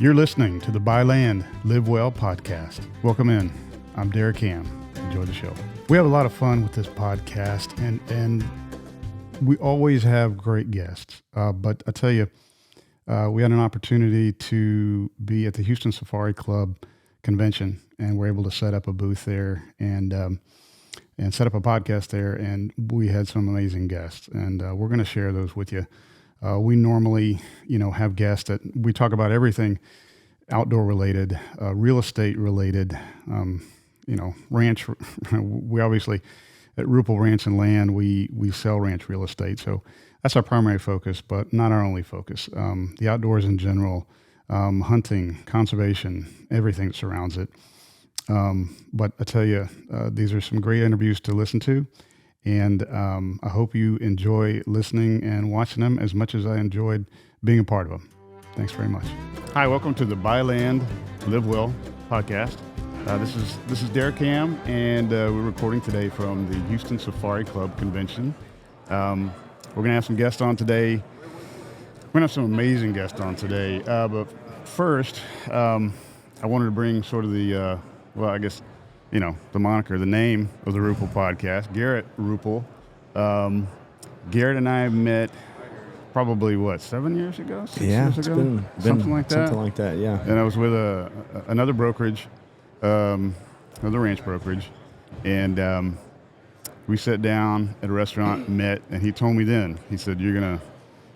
You're listening to the Buy Land, Live Well podcast. Welcome in. I'm Derek Ham. Enjoy the show. We have a lot of fun with this podcast, and we always have great guests. But I tell you, we had an opportunity to be at the Houston Safari Club convention, and we're able to set up a booth there and set up a podcast there, and we had some amazing guests, and we're going to share those with you. We normally, have guests that we talk about everything outdoor related, real estate related, ranch. We obviously at Ruple Ranch and Land, we sell ranch real estate. So that's our primary focus, but not our only focus. The outdoors in general, hunting, conservation, everything that surrounds it. But I tell you, these are some great interviews to listen to. And I hope you enjoy listening and watching them as much as I enjoyed being a part of them. Thanks very much. Hi, welcome to the Buy Land, Live Well podcast. This is Derek Ham, and we're recording today from the Houston Safari Club Convention. We're going to have some guests on today. We're going to have some amazing guests on today. But first, I wanted to bring sort of the, the moniker, the name of the Ruple podcast, Garrett Ruple. Garrett and I met probably, 7 years ago? 6 years ago? Been something like that? Something like that, yeah. And I was with another brokerage, another ranch brokerage, and we sat down at a restaurant, met, and he told me then, he said, we're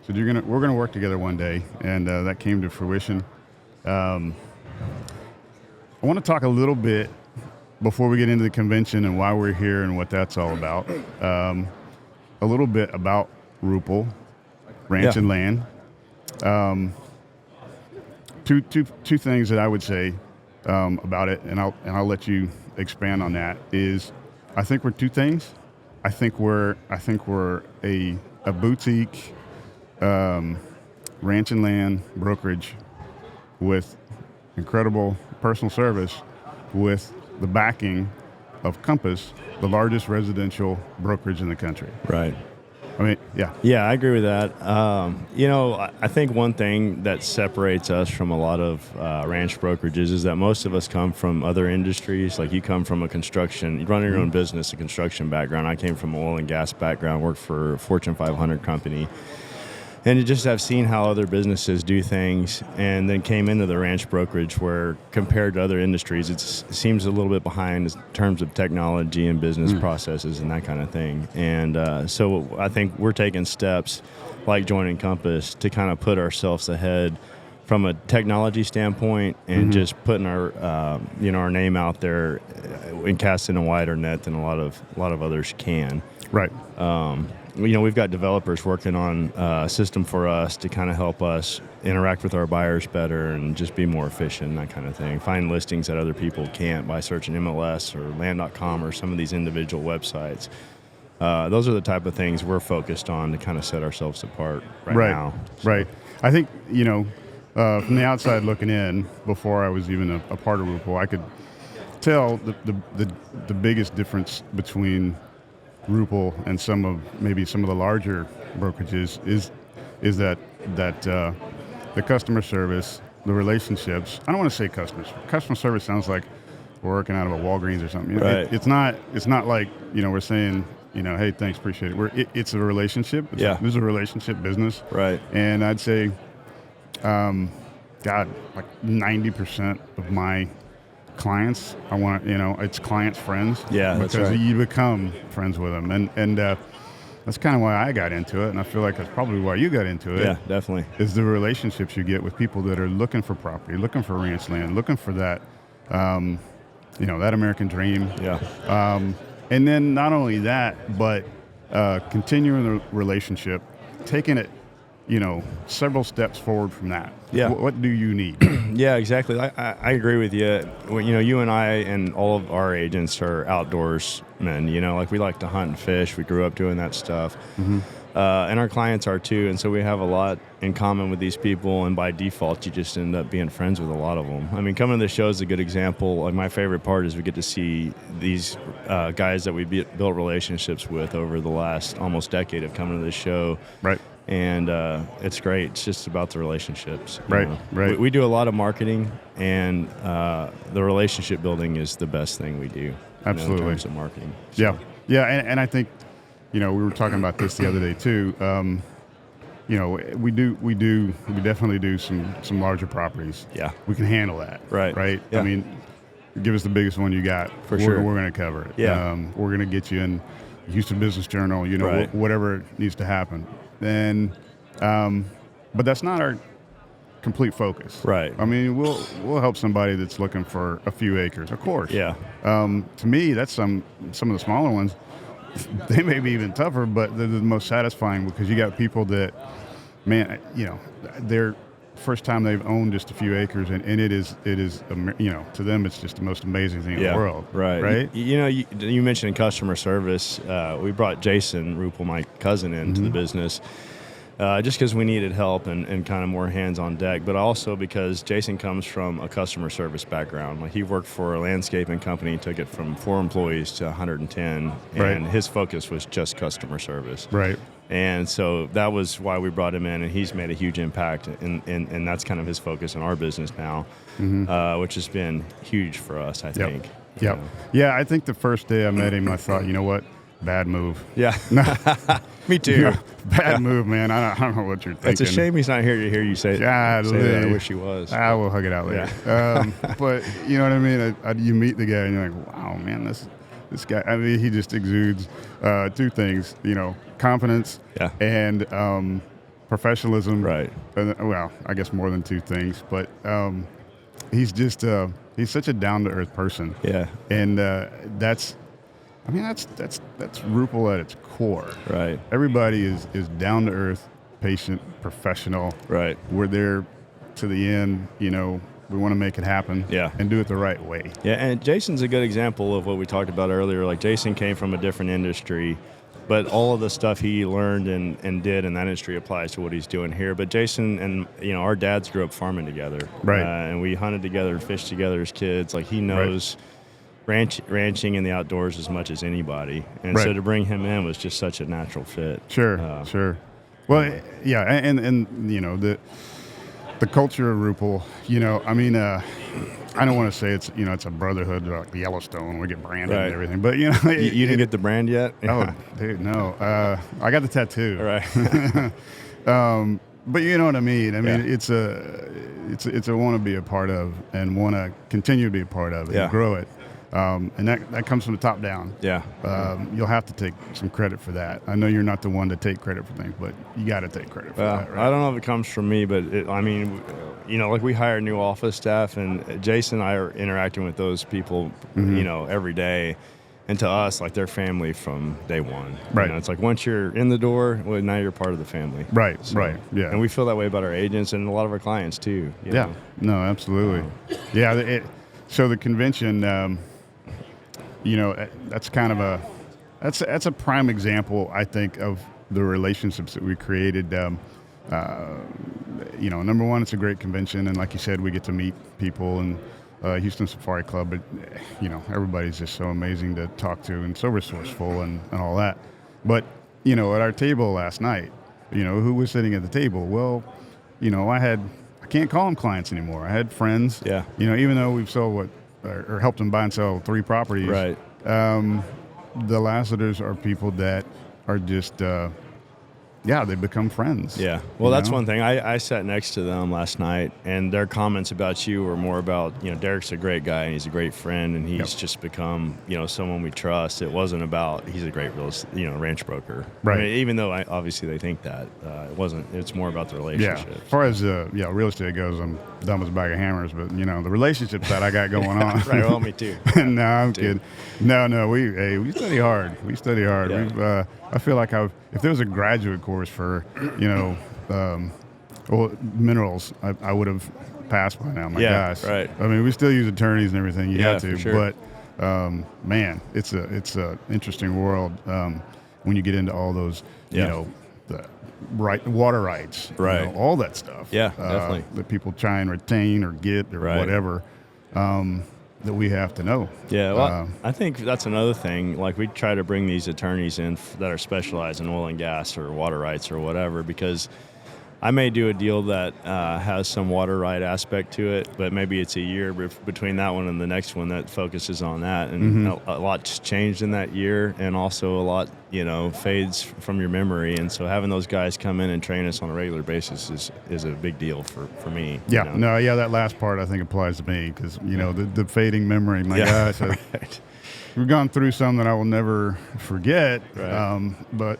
gonna work together one day, and that came to fruition. I want to talk a little bit before we get into the convention and why we're here and what that's all about. A little bit about Ruple Ranch and Land. Two things that I would say about it, and I'll let you expand on that. Is I think we're two things. I think we're a boutique ranch and land brokerage with incredible personal service, with the backing of Compass, the largest residential brokerage in the country. Right. I mean, yeah. Yeah, I agree with that. I think one thing that separates us from a lot of ranch brokerages is that most of us come from other industries. Like you come from you run your own business, a construction background. I came from an oil and gas background, worked for a Fortune 500 company. And to just have seen how other businesses do things, and then came into the ranch brokerage where, compared to other industries, it seems a little bit behind in terms of technology and business processes and that kind of thing. And so I think we're taking steps like joining Compass to kind of put ourselves ahead from a technology standpoint and just putting our name out there and casting a wider net than a lot of others can. Right. We've got developers working on a system for us to kind of help us interact with our buyers better and just be more efficient, that kind of thing. Find listings that other people can't by searching MLS or land.com or some of these individual websites. Those are the type of things we're focused on to kind of set ourselves apart right now. So. Right. I think, from the outside looking in, before I was even a part of Ruple, I could tell the biggest difference between Ruple and some of the larger brokerages is that the customer service, the relationships. I don't want to say customer service sounds like we're working out of a Walgreens or something. Right. It's not like we're saying hey, thanks, appreciate it. It's a relationship. This is a relationship business. Right. And I'd say, like 90% of my clients, it's clients' friends. Yeah, because that's right. You become friends with them, and that's kind of why I got into it, and I feel like that's probably why you got into it. Yeah, definitely. Is the relationships you get with people that are looking for property, looking for ranch land, looking for that, that American dream. Yeah. And then not only that, but continuing the relationship, taking it, several steps forward from that. Yeah. What do you need? Yeah, exactly. I agree with you. You and I and all of our agents are outdoors men. We like to hunt and fish. We grew up doing that stuff. Mm-hmm. And our clients are too. And so we have a lot in common with these people. And by default, you just end up being friends with a lot of them. I mean, coming to the show is a good example. Like my favorite part is we get to see these guys that we built relationships with over the last almost decade of coming to the show. Right. And it's great. It's just about the relationships. Right, right. We do a lot of marketing, and the relationship building is the best thing we do. Absolutely. In terms of marketing. So. Yeah, and I think, we were talking about this the other day too. We definitely do some larger properties. Yeah. We can handle that. Right. Yeah. I mean, give us the biggest one you got. For sure. We're going to cover it. Yeah. We're going to get you in Houston Business Journal. Right. Whatever needs to happen. And, but that's not our complete focus. Right. I mean, we'll help somebody that's looking for a few acres, of course. Yeah. To me, that's some of the smaller ones. They may be even tougher, but they're the most satisfying because you got people that, man, they're first time they've owned just a few acres, and it is to them it's just the most amazing thing in the world. Right. You mentioned customer service. We brought Jason Ruple, my cousin, into the business. Just because we needed help and kind of more hands on deck, but also because Jason comes from a customer service background. Like, he worked for a landscaping company, took it from 4 employees to 110, and his focus was just customer service. Right. And so that was why we brought him in, and he's made a huge impact, and that's kind of his focus in our business now, which has been huge for us, I think. Yep. Yeah, I think the first day I met him, I thought, you know what? Bad move. Yeah. Me too. Bad move, man. I don't know what you're thinking. It's a shame he's not here to hear you say that. I wish he was. I will hug it out later. Yeah. But you know what I mean? You meet the guy and you're like, wow, man, this guy, I mean, he just exudes 2 things, confidence and professionalism. Right. Well, I guess more than 2 things, but he's just, he's such a down-to-earth person. Yeah. And that's Ruple at its core. Right. Everybody is down to earth, patient, professional. Right. We're there to the end. We want to make it happen. Yeah. And do it the right way. Yeah. And Jason's a good example of what we talked about earlier. Like, Jason came from a different industry, but all of the stuff he learned and did in that industry applies to what he's doing here. But Jason and our dads grew up farming together. Right. And we hunted together, fished together as kids. Like, he knows. Right. Ranching in the outdoors as much as anybody, and so to bring him in was just such a natural fit. Sure. Well, yeah, and the culture of Ruple, I mean, I don't want to say it's it's a brotherhood like the Yellowstone. We get branded and everything, but you didn't get the brand yet. Oh, dude, no. I got the tattoo. Right. But you know what I mean. I mean, it's a want to be a part of and want to continue to be a part of and grow it. And that comes from the top down. Yeah. You'll have to take some credit for that. I know you're not the one to take credit for things, but you got to take credit for that, right? I don't know if it comes from me, but like, we hire new office staff, and Jason and I are interacting with those people, every day. And to us, like, they're family from day one. Right. It's like, once you're in the door, well, now you're part of the family. Right. Right. Yeah. And we feel that way about our agents and a lot of our clients too. Yeah. No, absolutely. So the convention, that's kind of that's a prime example, I think, of the relationships that we created. Number one, it's a great convention, and like you said, we get to meet people and Houston Safari Club, but everybody's just so amazing to talk to and so resourceful and all that. But at our table last night, who was sitting at the table? Well, I can't call them clients anymore. I had friends. Yeah. Even though we've sold or helped them buy and sell 3 properties. Right. The Lassiters are people that are just, they become friends. Yeah. Well, that's one thing. I sat next to them last night, and their comments about you were more about, Derek's a great guy and he's a great friend, and he's just become, someone we trust. It wasn't about he's a great ranch broker. Right. I mean, even though obviously they think that, it wasn't. It's more about the relationship. Yeah. As far as real estate goes, I'm dumb as a bag of hammers, but the relationships that I got going on. Right. Well, me too. No, I'm kidding. No. We study hard. Yeah. I feel like if there was a graduate course for, minerals, I would have passed by now. My gosh. Right. I mean, we still use attorneys and everything. You got to. For sure. But, man, it's a interesting world when you get into all those, the water rights. Right. All that stuff. Yeah, definitely. That people try and retain or get or whatever. that we have to know. Yeah, well, I think that's another thing. Like, we try to bring these attorneys in that are specialized in oil and gas or water rights or whatever, because I may do a deal that has some water right aspect to it, but maybe it's a year between that one and the next one that focuses on that. And a lot's changed in that year, and also a lot, fades from your memory. And so having those guys come in and train us on a regular basis is a big deal for me. Yeah, that last part I think applies to me, because, the fading memory, my gosh. Right. We've gone through some that I will never forget, right. But,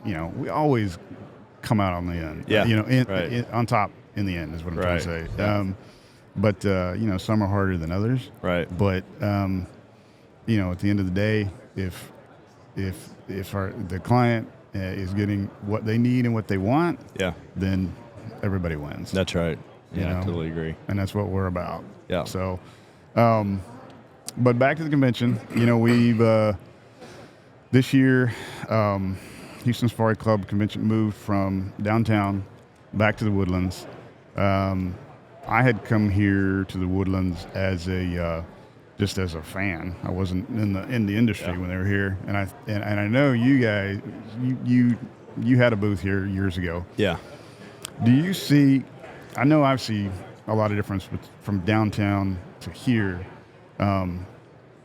we always come out on the end. Yeah. On top in the end is what I'm trying to say. Yeah. But some are harder than others. Right. But at the end of the day, if the client is getting what they need and what they want, then everybody wins. That's right. Yeah, I totally agree. And that's what we're about. Yeah. So, but back to the convention. We've this year. Houston Safari Club convention moved from downtown back to the Woodlands. I had come here to the Woodlands as just as a fan. I wasn't in the industry when they were here, and I know you guys, you had a booth here years ago. Yeah. Do you see? I know I see a lot of difference from downtown to here, and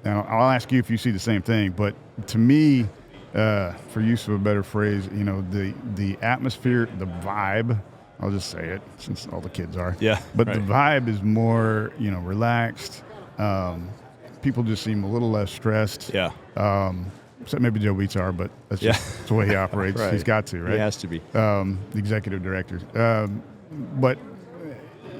I'll ask you if you see the same thing. But to me, for use of a better phrase, the atmosphere, the vibe, I'll just say it since all the kids are. Yeah. But the vibe is more, relaxed. People just seem a little less stressed. Yeah. Except maybe Joe Beats are, but that's just the way he operates. Right. He's got to, right? He has to be. The executive director. But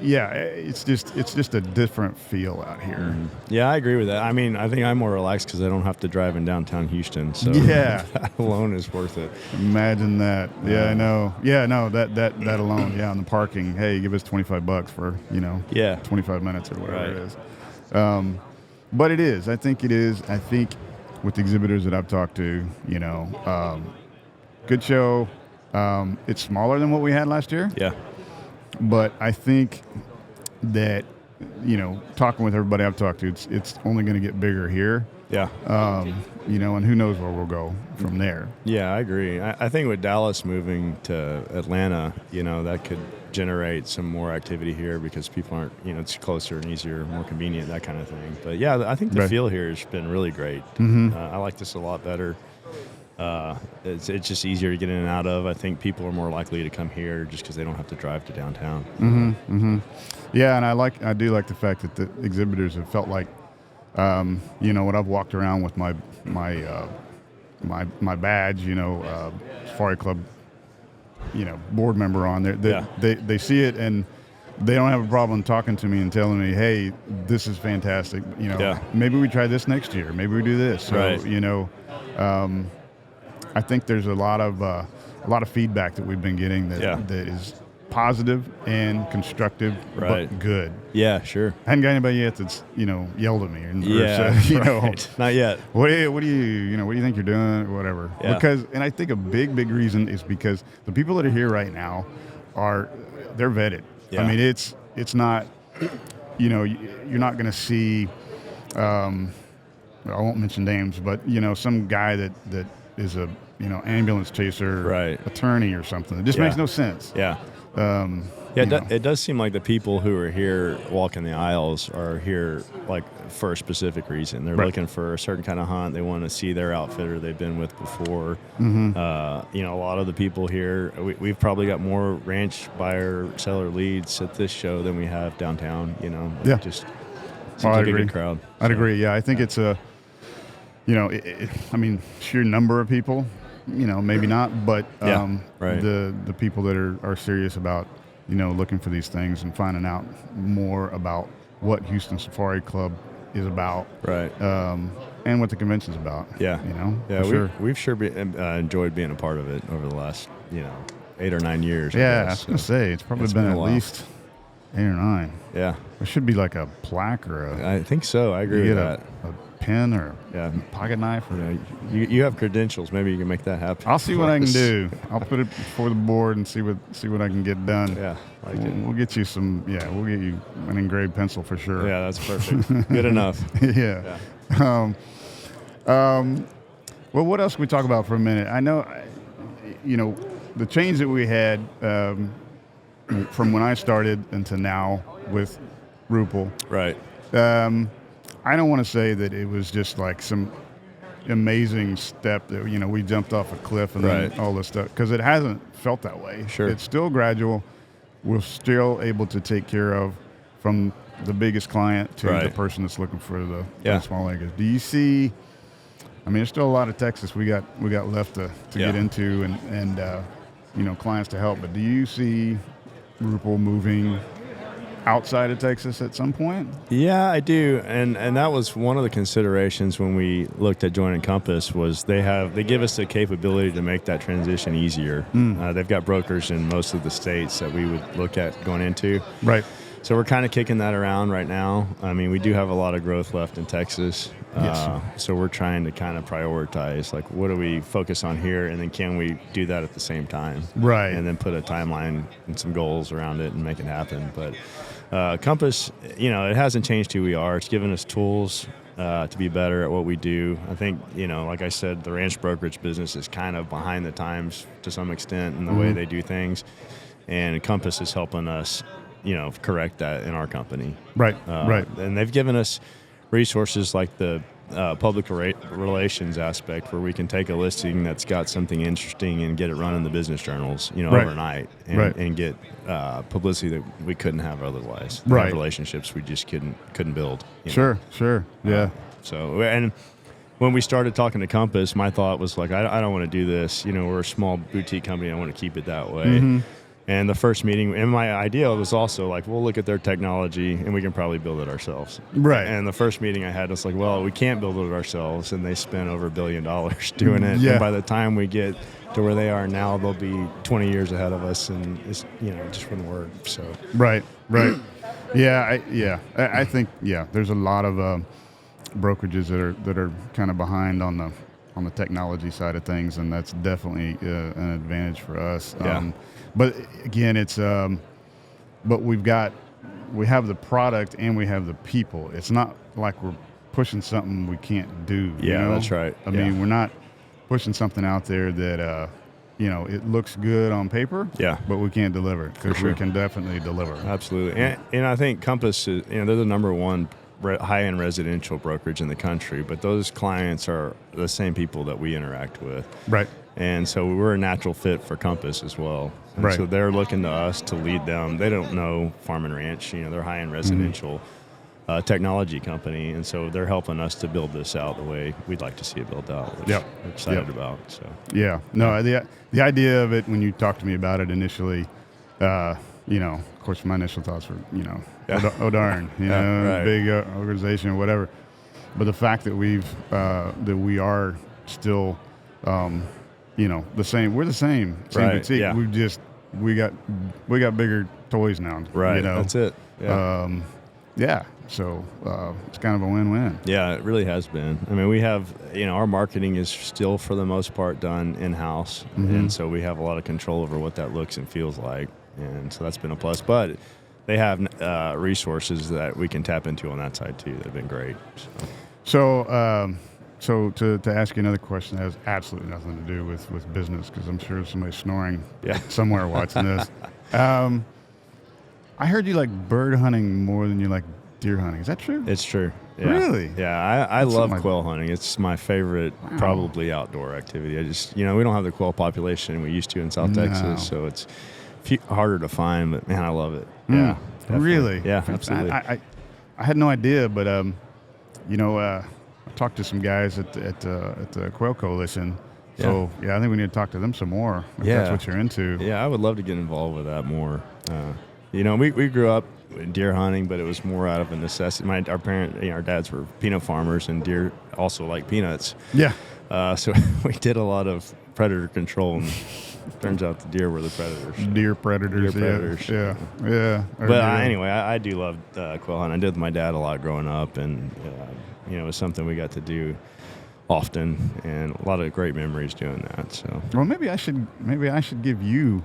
yeah, it's just a different feel out here. Mm-hmm. Yeah, I agree with that. I mean, I think I'm more relaxed because I don't have to drive in downtown Houston. So that alone is worth it. Imagine that. Yeah, I know. Yeah, no, that alone. Yeah, on the parking. Hey, give us $25 for 25 minutes or whatever it is. But it is. I think it is. I think with the exhibitors that I've talked to, good show. It's smaller than what we had last year. Yeah. But I think that, talking with everybody I've talked to, it's only going to get bigger here. Yeah. And who knows where we'll go from there. Yeah, I agree. I think with Dallas moving to Atlanta, that could generate some more activity here because people aren't, it's closer and easier, more convenient, that kind of thing. But yeah, I think the feel here has been really great. Mm-hmm. I like this a lot better. It's just easier to get in and out of. I think people are more likely to come here just because they don't have to drive to downtown. Mm-hmm. Mm-hmm. Yeah, and I do like the fact that the exhibitors have felt like, when I've walked around with my badge, Safari Club, board member on there, they see it and they don't have a problem talking to me and telling me, hey, this is fantastic. Maybe we try this next year. Maybe we do this. So, right. I think there's a lot of feedback that we've been getting that is positive and constructive, but good. Yeah, sure. I hadn't got anybody yet that's yelled at me and said, not yet. What do you think you're doing or whatever? Yeah. And I think a big reason is because the people that are here right now they're vetted. Yeah. I mean, it's not you're not going to see. I won't mention names, but some guy that is a ambulance chaser, attorney or something. It just makes no sense. Yeah. It does seem like the people who are here walking the aisles are here like for a specific reason. They're looking for a certain kind of hunt. They want to see their outfitter they've been with before. Mm-hmm. A lot of the people here, we've probably got more ranch buyer seller leads at this show than we have downtown. Just seems like a good crowd. I'd agree. Yeah, I think it's a. Sheer number of people, maybe not, but the people that are serious about, looking for these things and finding out more about what Houston Safari Club is about, right? And what the convention's about. Yeah, sure. We've enjoyed being a part of it over the last 8 or 9 years. Yeah, I was gonna say it's probably been at least 8 or 9. Yeah, there should be like a plaque or I think so. I agree with that. A pen or pocket knife. Or, you have credentials. Maybe you can make that happen. I'll see what I can do. I'll put it before the board and see what I can get done. Yeah, we'll get you some. Yeah, we'll get you an engraved pencil for sure. Yeah, that's perfect. Good enough. Yeah. Well, what else can we talk about for a minute? I know, the change that we had from when I started until now with Ruple. Right. I don't want to say that it was just like some amazing step that, we jumped off a cliff and then all this stuff, because it hasn't felt that way. Sure. It's still gradual. We're still able to take care of from the biggest client to the person that's looking for the small acres. Do you see, there's still a lot of Texas we got left to get into and clients to help, but do you see Ruple moving outside of Texas at some point? Yeah, I do, and that was one of the considerations when we looked at joining Compass. Was they give us the capability to make that transition easier. They've got brokers in most of the states that we would look at going into. Right. So we're kind of kicking that around right now. We do have a lot of growth left in Texas. So we're trying to kind of prioritize, like, what do we focus on here, and then can we do that at the same time? Right. And then put a timeline and some goals around it and make it happen. But Compass, it hasn't changed who we are. It's given us tools to be better at what we do. I think, like I said, the ranch brokerage business is kind of behind the times to some extent in the way they do things. And Compass is helping us correct that in our company. Right. And they've given us resources like the public relations aspect, where we can take a listing that's got something interesting and get it run in the business journals, overnight, and get publicity that we couldn't have otherwise. Right. Have relationships we just couldn't build. Sure. Yeah. And when we started talking to Compass, my thought was like, I don't want to do this. We're a small boutique company. I want to keep it that way. And the first meeting, and my idea was also like, we'll look at their technology and we can probably build it ourselves. Right. And the first meeting I had was like, well, we can't build it ourselves. And they spent over $1 billion doing it. Yeah. And by the time we get to where they are now, they'll be 20 years ahead of us, and it's, it just wouldn't work. So. Right. I think, there's a lot of brokerages that are kind of behind on the technology side of things, and that's definitely an advantage for us. But again, it's but we have the product and we have the people. It's not like we're pushing something we can't do. Yeah, that's right. I mean, we're not pushing something out there that it looks good on paper. Yeah. But we can't deliver it, because we can definitely deliver. Absolutely. And I think Compass is, they're the number one high-end residential brokerage in the country, but those clients are the same people that we interact with. Right. And so we're a natural fit for Compass as well. And right. So they're looking to us to lead them. They don't know farm and ranch. They're high-end residential technology company, and so they're helping us to build this out the way we'd like to see it built out, which we're excited about. So the idea of it, when you talked to me about it initially, of course my initial thoughts were, oh darn, right. Big organization or whatever. But the fact that that we are still, the same. We're the same boutique. Yeah. We got bigger toys now. Right. That's it. Yeah. So it's kind of a win-win. Yeah, it really has been. We have, our marketing is still for the most part done in-house, and so we have a lot of control over what that looks and feels like, and so that's been a plus. But they have resources that we can tap into on that side too. They've been great. So to ask you another question that has absolutely nothing to do with business, because I'm sure somebody's snoring somewhere watching this. I heard you like bird hunting more than you like deer hunting. Is that true? It's true. Yeah. Really? Yeah, I love quail hunting. It's my favorite, probably outdoor activity. I just, we don't have the quail population we used to in South Texas, so it's harder to find, but man, I love it. Yeah. Really? Yeah, absolutely. I had no idea, but I talked to some guys at the Quail Coalition. So I think we need to talk to them some more. If that's what you're into. Yeah, I would love to get involved with that more. We grew up deer hunting, but it was more out of a necessity. Our dads were peanut farmers, and deer also like peanuts. Yeah. So we did a lot of predator control. And Turns out the deer were the predators. Deer predators. Deer predators. Yeah. But anyway, I do love quail hunting. I did with my dad a lot growing up, and it was something we got to do often, and a lot of great memories doing that. So, well, maybe I should give you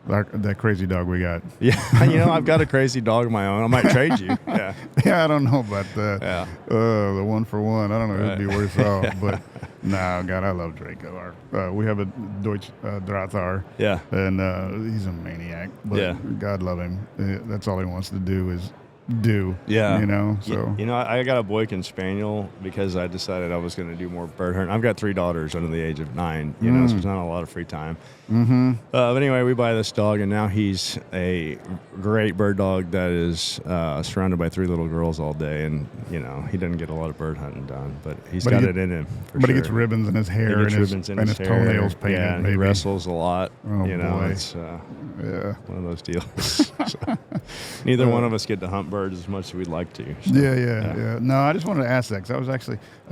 that crazy dog we got. Yeah, I've got a crazy dog of my own. I might trade you. Yeah. Yeah, I don't know about that. Yeah. The 1-for-1. I don't know who'd be worse off, but no, God, I love Draco. We have a Deutsch Drahthaar. Yeah. And he's a maniac. But yeah. God love him. That's all he wants to do is do. Yeah. So. I got a Boykin Spaniel because I decided I was going to do more bird hunting. I've got 3 daughters under the age of 9, so there's not a lot of free time. Mm-hmm. But anyway, we buy this dog, and now he's a great bird dog that is surrounded by 3 little girls all day, and, he doesn't get a lot of bird hunting done, but he's got it in him. But he gets ribbons in his hair and his toenails painted. Yeah, and he wrestles a lot. Oh, boy. It's one of those deals. So, neither one of us get to hunt birds as much as we'd like to. So, yeah. No, I just wanted to ask that because I was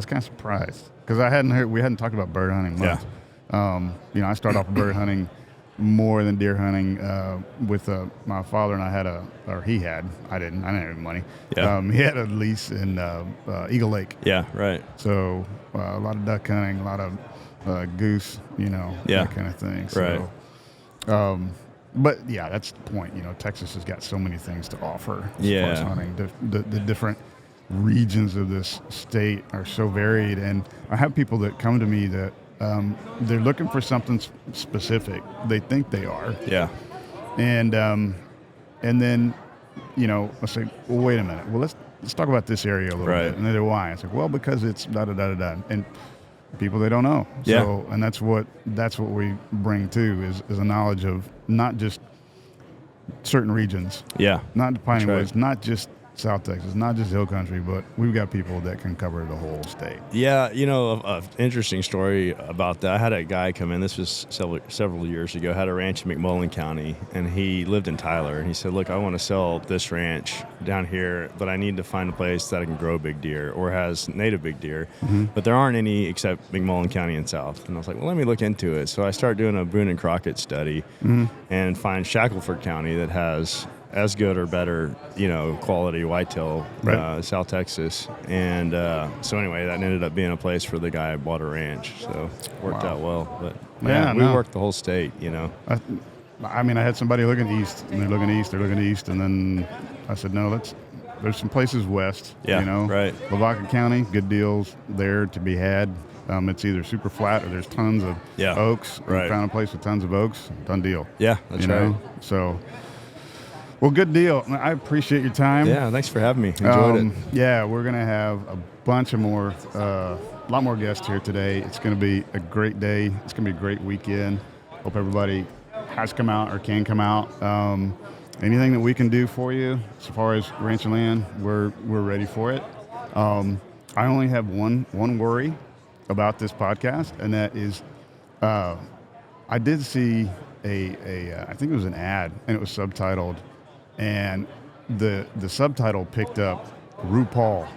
kind of surprised because we hadn't talked about bird hunting much. Yeah. I started off bird hunting more than deer hunting with my father, and he had. I didn't have any money. Yeah. He had a lease in Eagle Lake. Yeah, right. So a lot of duck hunting, a lot of goose, that kind of thing. So, right. But yeah, that's the point. Texas has got so many things to offer as far as hunting. The different regions of this state are so varied, and I have people that come to me that they're looking for something specific. They think they are. Yeah. And then, I say, well, wait a minute. Well, let's talk about this area a little bit. And they're why? I say, well, because it's da-da-da-da-da. And people, they don't know. Yeah. So, and that's what we bring too is a knowledge of not just certain regions. Yeah. Not the Piney Woods, not just South Texas, not just hill country, but we've got people that can cover the whole state. Yeah, an interesting story about that. I had a guy come in, this was several years ago, had a ranch in McMullen County, and he lived in Tyler, and he said, look, I want to sell this ranch down here, but I need to find a place that I can grow big deer or has native big deer, but there aren't any except McMullen County and South. And I was like, well, let me look into it. So I started doing a Boone and Crockett study and find Shackelford County that has as good or better, quality whitetail, South Texas. And so anyway, that ended up being a place for the guy who bought a ranch. So it worked out well. But we worked the whole state, I had somebody looking east, and they're looking east, and then I said, no, there's some places west, right. Lavaca County, good deals there to be had. It's either super flat or there's tons of oaks. Right. Found a place with tons of oaks, done deal. Yeah, that's right. So, well, good deal. I appreciate your time. Yeah, thanks for having me. Enjoyed it. Yeah, we're going to have a bunch of more, a lot more guests here today. It's going to be a great day. It's going to be a great weekend. Hope everybody has come out or can come out. Anything that we can do for you as far as ranch and land, we're ready for it. I only have one worry about this podcast, and that is I did see I think it was an ad, and it was subtitled, and the subtitle picked up RuPaul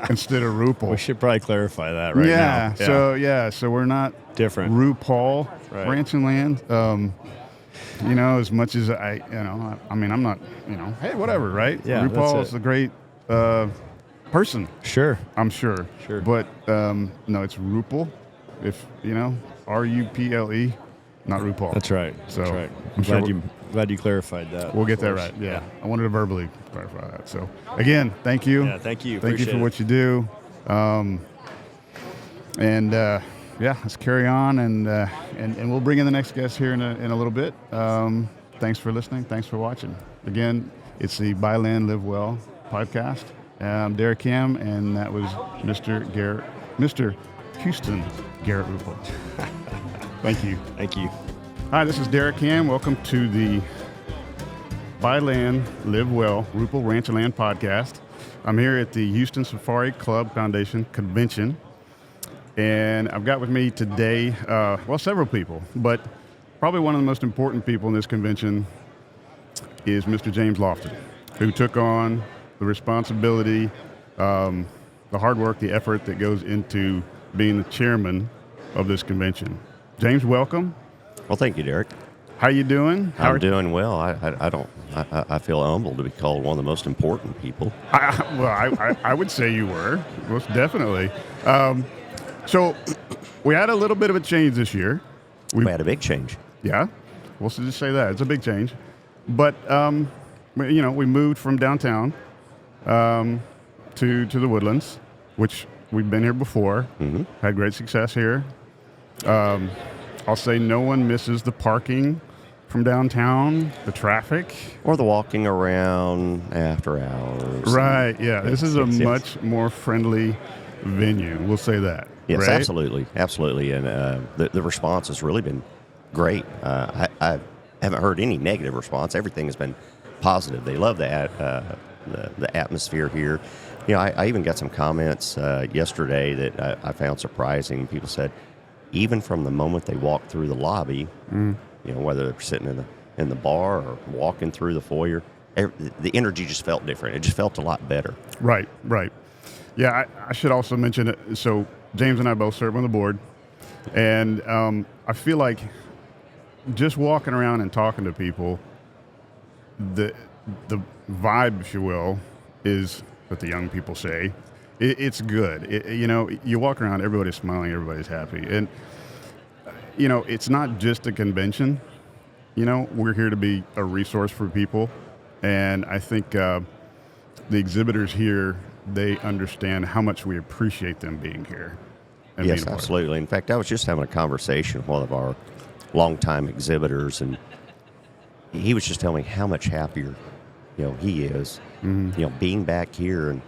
instead of Ruple. We should probably clarify that now. Yeah. So we're not different RuPaul Ranch and Land. As much as I'm not, hey, whatever, right? Yeah, RuPaul is a great person. Sure. I'm sure. Sure. But no, it's Ruple. If RUPLE, not RuPaul. That's right. So that's right. I'm glad you clarified that. We'll get that right. Yeah. I wanted to verbally clarify that. So again, thank you. Yeah, thank you. Thank you for what you do. Let's carry on, and we'll bring in the next guest here in a little bit. Thanks for listening. Thanks for watching. Again, it's the Buy Land, Live Well podcast. I'm Derek Cam, and that was Mr. Houston Garrett Ruple. Thank you. Thank you. Hi, this is Derek Cam. Welcome to the Buy Land, Live Well Ruple Ranch and Land podcast. I'm here at the Houston Safari Club Foundation Convention, and I've got with me today, several people, but probably one of the most important people in this convention is Mr. James Lofton, who took on the responsibility, the hard work, the effort that goes into being the chairman of this convention. James, welcome. Well, thank you, Derek. How you doing? I'm doing well. I feel humbled to be called one of the most important people. I would say you were, most definitely. So we had a little bit of a change this year. We had a big change. Yeah, we'll just say that. It's a big change. But, we moved from downtown to the Woodlands, which we've been here before. Mm-hmm. Had great success here. I'll say no one misses the parking from downtown, the traffic. Or the walking around after hours. Right, yeah. This is a much more friendly venue. We'll say that. Yes, right? Absolutely. And the response has really been great. I haven't heard any negative response. Everything has been positive. They love the atmosphere here. I even got some comments yesterday that I found surprising. People said, even from the moment they walked through the lobby, whether they're sitting in the bar or walking through the foyer, the energy just felt different. It just felt a lot better. Right. Yeah, I should also mention it. So James and I both serve on the board, and I feel like just walking around and talking to people, the vibe, if you will, is what the young people say. It's good. You walk around, everybody's smiling, everybody's happy. And, it's not just a convention. We're here to be a resource for people. And I think the exhibitors here, they understand how much we appreciate them being here. And yes, absolutely. In fact, I was just having a conversation with one of our longtime exhibitors, and he was just telling me how much happier, he is, being back here. And,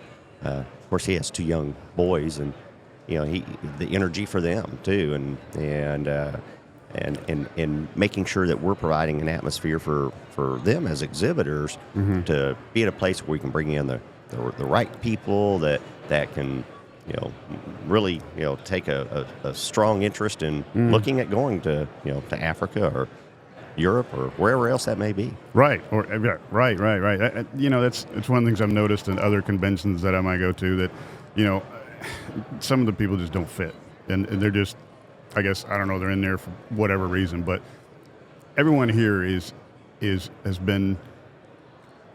of course, he has two young boys, and the energy for them too, and making sure that we're providing an atmosphere for them as exhibitors to be at a place where we can bring in the right people that can really take a strong interest in looking at going to to Africa or Europe or wherever else that may be. Right. Right. It's one of the things I've noticed in other conventions that I might go to that, some of the people just don't fit. And they're just, I guess, I don't know, they're in there for whatever reason. But everyone here has been,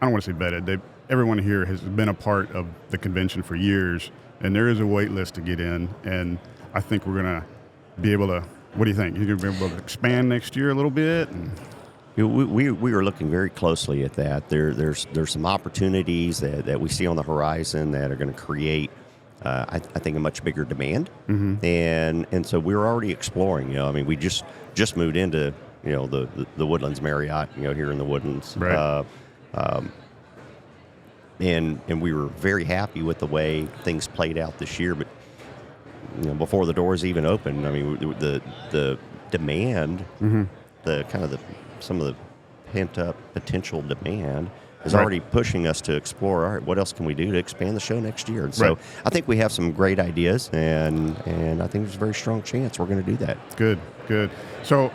I don't want to say vetted. Everyone here has been a part of the convention for years. And there is a wait list to get in. And I think we're going to be able to, what do you think? You're going to be able to expand next year a little bit? We are looking very closely at that. There's some opportunities that we see on the horizon that are going to create, I think, a much bigger demand. And so we're already exploring. We just moved into the Woodlands Marriott here in the Woodlands. Right. And we were very happy with the way things played out this year, but before the doors even opened, the demand, some of the pent up potential demand is already pushing us to explore. All right, what else can we do to expand the show next year? And so I think we have some great ideas, and I think there's a very strong chance we're going to do that. Good. So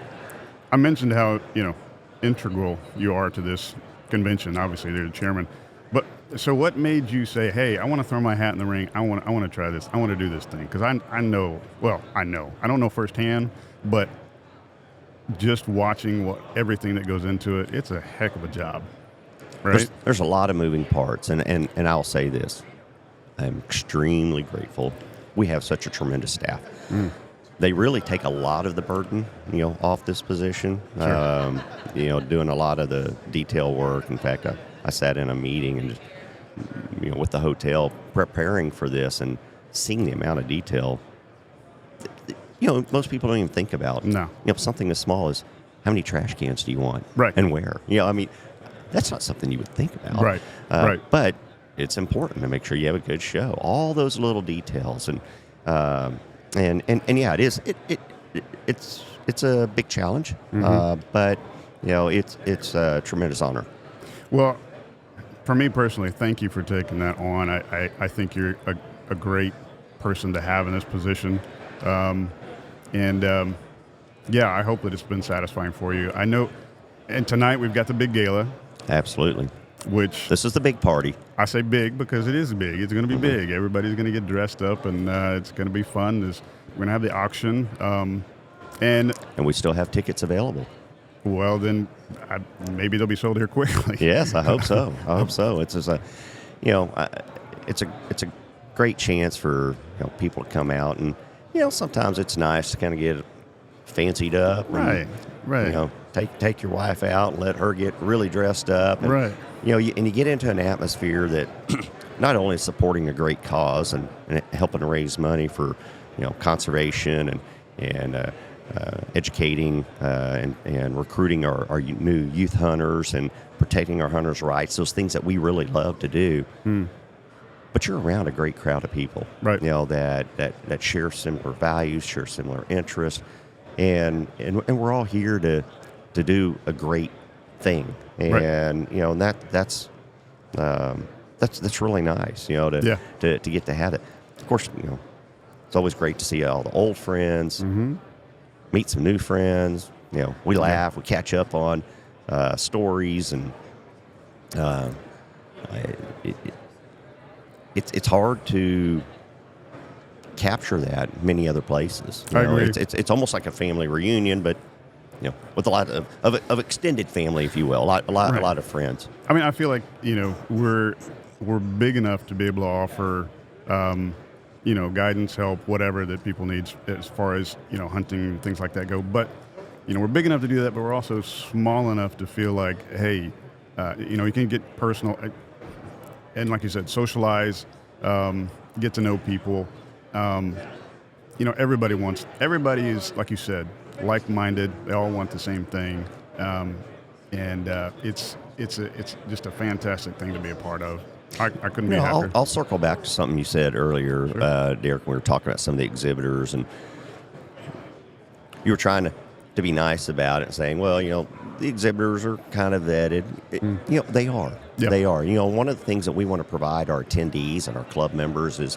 I mentioned how integral you are to this convention. Obviously, you're the chairman. But so what made you say, hey, I want to throw my hat in the ring. I want to try this. I want to do this thing. Because I know. I don't know firsthand, but just watching everything that goes into it, it's a heck of a job. Right? There's a lot of moving parts. And I'll say this. I'm extremely grateful. We have such a tremendous staff. They really take a lot of the burden, off this position. Sure. Doing a lot of the detail work. In fact, I sat in a meeting and just, with the hotel preparing for this and seeing the amount of detail, most people don't even think about. No. Something as small as how many trash cans do you want? Right. And where? That's not something you would think about. Right. Right. But it's important to make sure you have a good show. All those little details and yeah, it is. It's a big challenge, but it's a tremendous honor. Well, for me personally, thank you for taking that on. I think you're a great person to have in this position, yeah, I hope that it's been satisfying for you. I know, and tonight we've got the big gala. Absolutely. Which this is the big party. I say big because it is big. It's going to be big. Everybody's going to get dressed up, and it's going to be fun. We're going to have the auction. And we still have tickets available. Well, then maybe they'll be sold here quickly. Yes, I hope so. It's just it's a great chance for people to come out, and sometimes it's nice to kind of get fancied up. Right. Take your wife out and let her get really dressed up. And, right. And you get into an atmosphere that not only is supporting a great cause and helping to raise money for conservation and educating and recruiting our new youth hunters and protecting our hunters' rights, those things that we really love to do. But you're around a great crowd of people, right? That share similar values, share similar interests, and we're all here to do a great thing, and right. That's really nice, to get to have it. Of course, it's always great to see all the old friends, meet some new friends. We laugh, we catch up on stories, and it's hard to capture that many other places. I agree. It's almost like a family reunion, but with a lot of extended family, if you will, a lot of friends. I mean, I feel like we're big enough to be able to offer guidance, help, whatever that people need as far as hunting, things like that go. But we're big enough to do that, but we're also small enough to feel like, hey, you can get personal, and like you said, socialize, get to know people. Everybody is, like you said, like-minded. They all want the same thing, and it's just a fantastic thing to be a part of. I couldn't be happier. I'll circle back to something you said earlier, sure. Derek, when we were talking about some of the exhibitors, and you were trying to be nice about it and saying, well, the exhibitors are kind of vetted. They are. Yep. They are. One of the things that we want to provide our attendees and our club members is,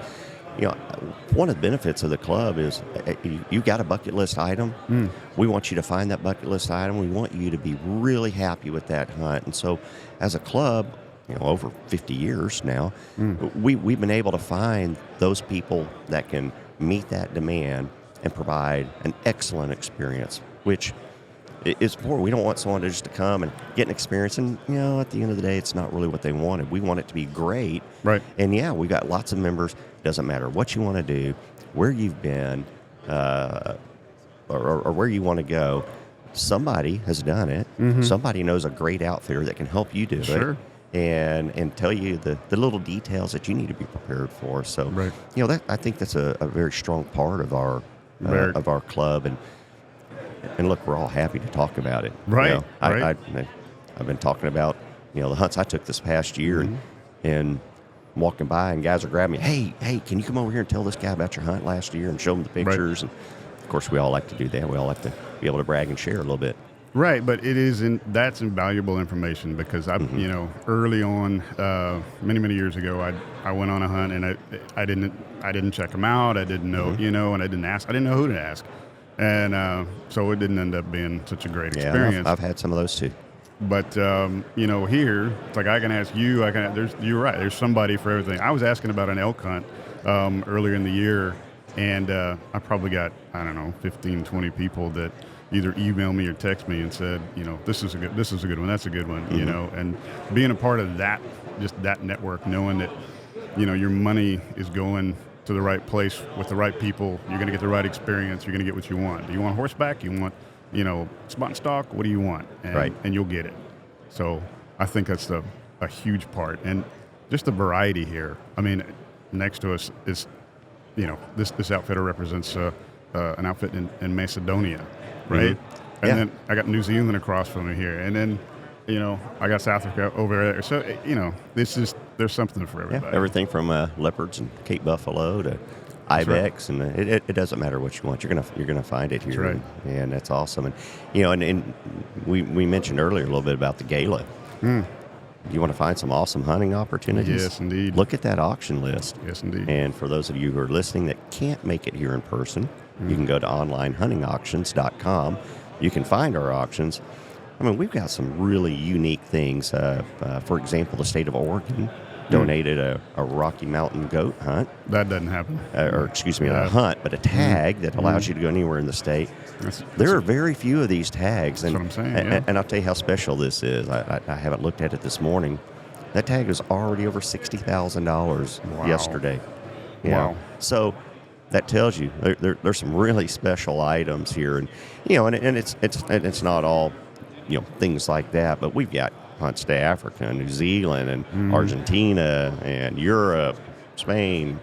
one of the benefits of the club is you got a bucket list item. We want you to find that bucket list item. We want you to be really happy with that hunt. And so as a club, over 50 years now, we've been able to find those people that can meet that demand and provide an excellent experience, which is important. We don't want someone to come and get an experience, and at the end of the day, it's not really what they wanted. We want it to be great, right? And we've got lots of members. Doesn't matter what you want to do, where you've been, or where you want to go. Somebody has done it. Somebody knows a great outfitter that can help you do sure. it. And tell you the little details that you need to be prepared for. So, right. I think that's a very strong part of our club. And look, we're all happy to talk about it. Right. I've been talking about the hunts I took this past year, and walking by, and guys are grabbing me. Hey, can you come over here and tell this guy about your hunt last year, and show him the pictures? Right. And of course, we all like to do that. We all like to be able to brag and share a little bit. Right, but that's invaluable information, because early on, many years ago, I went on a hunt, and I didn't check them out. I didn't know, and I didn't know who to ask, and so it didn't end up being such a great experience. I've had some of those too. But here, it's like I can ask you. You're right. There's somebody for everything. I was asking about an elk hunt earlier in the year, and I probably got 15, 20 people that either email me or text me and said, this is a good one, that's a good one, and being a part of that, just that network, knowing that, your money is going to the right place with the right people, you're going to get the right experience, you're going to get what you want. Do you want horseback? You want, spot and stalk? What do you want? And, right. And you'll get it. So I think that's a huge part. And just the variety here. I mean, next to us is, this outfitter represents an outfit in Macedonia. Right? And then I got New Zealand across from me here. And then, I got South Africa over there. So, there's something for everybody. Yeah, everything from leopards and Cape buffalo to ibex, right. And it doesn't matter what you want. You're gonna find it here. That's right. And that's awesome. And, and we mentioned earlier a little bit about the gala. You want to find some awesome hunting opportunities? Yes, indeed. Look at that auction list. Yes, indeed. And for those of you who are listening that can't make it here in person, you can go to onlinehuntingauctions.com. You can find our auctions. I mean, we've got some really unique things. For example, the state of Oregon donated a Rocky Mountain goat hunt. That doesn't happen. A hunt, but a tag that allows you to go anywhere in the state. There are very few of these tags. That's what I'm saying. And I'll tell you how special this is. I haven't looked at it this morning. That tag was already over $60,000 yesterday. Wow. So that tells you there's some really special items here, and it's not all things like that, but we've got hunts to Africa, New Zealand, and Argentina, and Europe, Spain,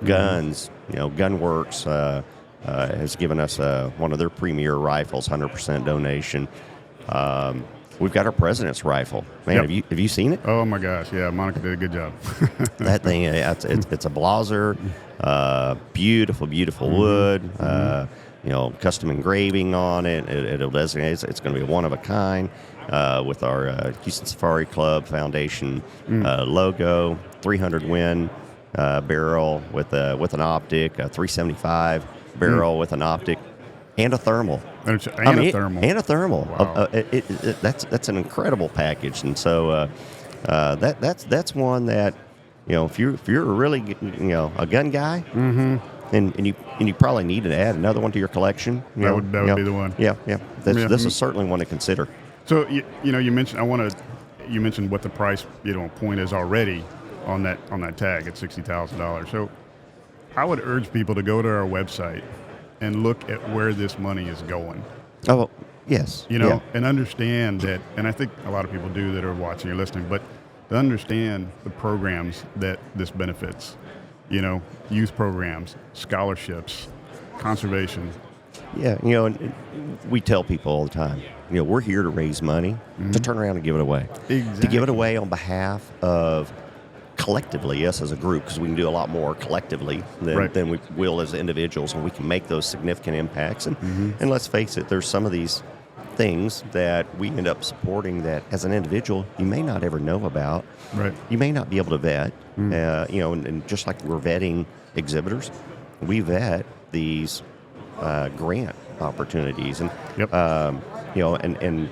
guns. Gunworks has given us one of their premier rifles, 100% donation. We've got our president's rifle. Man, have you seen it? Oh my gosh, yeah, Monica did a good job. That thing, it's a Blaser, beautiful wood. Custom engraving on it. It'll designate it's going to be one of a kind with our Houston Safari Club Foundation logo, 300 Win barrel with an optic, a 375 barrel with an optic, and a thermal. And a thermal. Wow. That's an incredible package, and so that's one that if you're really a gun guy. And you probably need to add another one to your collection. That would be the one. Yeah. This is certainly one to consider. So you mentioned you mentioned what the price point is already on that tag at $60,000. So I would urge people to go to our website and look at where this money is going. Oh yes. And understand that. And I think a lot of people do that are watching or listening, but to understand the programs that this benefits. Youth programs, scholarships, conservation. Yeah, and we tell people all the time, we're here to raise money to turn around and give it away. Exactly. To give it away on behalf of collectively, us as a group, because we can do a lot more collectively than we will as individuals, and we can make those significant impacts. And let's face it, there's some of these things that we end up supporting that as an individual you may not ever know about. Right. You may not be able to vet. And just like we're vetting exhibitors, we vet these grant opportunities, and and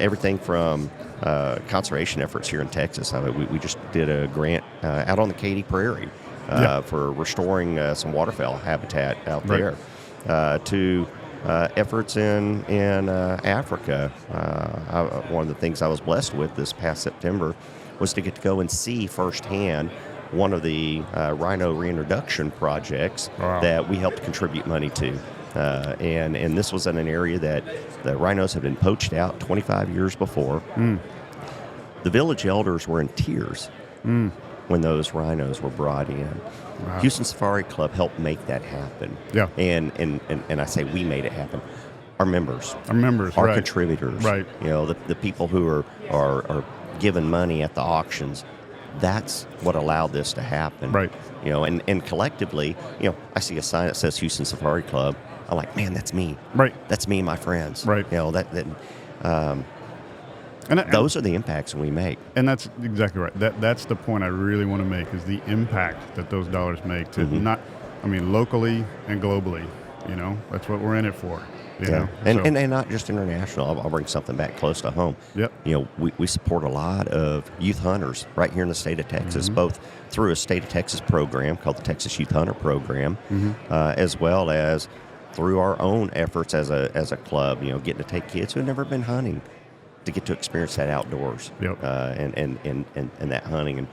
everything from conservation efforts here in Texas. We just did a grant out on the Katy Prairie for restoring some waterfowl habitat out there, to efforts in Africa. One of the things I was blessed with this past September was to get to go and see firsthand one of the rhino reintroduction projects that we helped contribute money to. And this was in an area that the rhinos had been poached out 25 years before. The village elders were in tears when those rhinos were brought in. Wow. Houston Safari Club helped make that happen. Yeah. And I say we made it happen. Our members, our contributors, the people who are giving money at the auctions. That's what allowed this to happen. Right. And collectively, I see a sign that says Houston Safari Club. I'm like, man, that's me. Right. That's me and my friends. Right. Those are the impacts we make. And that's exactly right. That's the point I really want to make, is the impact that those dollars make to locally and globally. That's what we're in it for. And not just international. I'll bring something back close to home. Yep. We support a lot of youth hunters right here in the state of Texas, both through a state of Texas program called the Texas Youth Hunter Program, as well as through our own efforts as a club. Getting to take kids who have never been hunting to get to experience that outdoors, and that hunting, and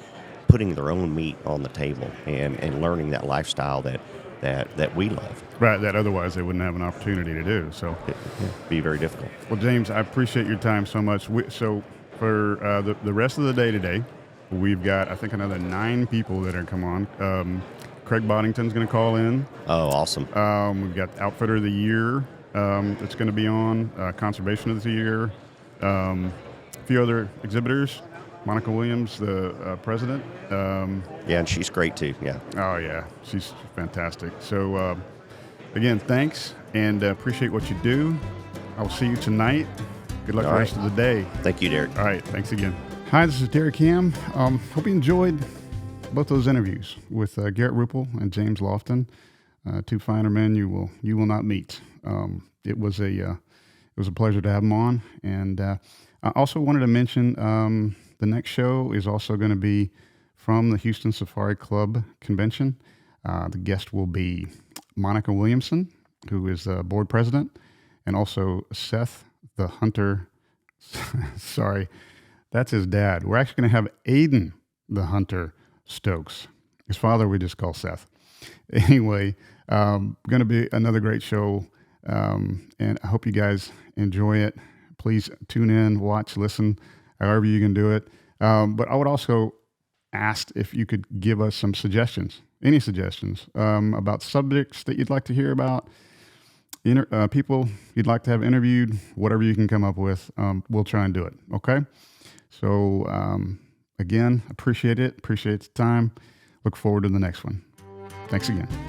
putting their own meat on the table, and learning that lifestyle that we love. Right, that otherwise they wouldn't have an opportunity to do. So it'd be very difficult. Well, James, I appreciate your time so much. So for the rest of the day today, we've got, I think, another 9 people that are come on. Craig Boddington's going to call in. Oh, awesome. We've got Outfitter of the Year that's going to be on, Conservation of the Year, a few other exhibitors. Monica Williams, the president. And she's great too. Yeah. Oh yeah, she's fantastic. So again, thanks, and appreciate what you do. I'll see you tonight. Good luck the rest of the day. Thank you, Derek. All right, thanks again. Hi, this is Derek Ham. Hope you enjoyed both those interviews with Garrett Ruple and James Lofton, 2 finer men you will not meet. It was a pleasure to have them on, and I also wanted to mention. The next show is also going to be from the Houston Safari Club Convention. The guest will be Monica Williamson, who is the board president, and also Seth the Hunter. Sorry, that's his dad. We're actually going to have Aiden the Hunter Stokes. His father we just call Seth. Anyway, going to be another great show, and I hope you guys enjoy it. Please tune in, watch, listen, however you can do it. But I would also ask if you could give us some suggestions, any suggestions about subjects that you'd like to hear about, people you'd like to have interviewed, whatever you can come up with. We'll try and do it. Okay. So, again, appreciate it. Appreciate the time. Look forward to the next one. Thanks again.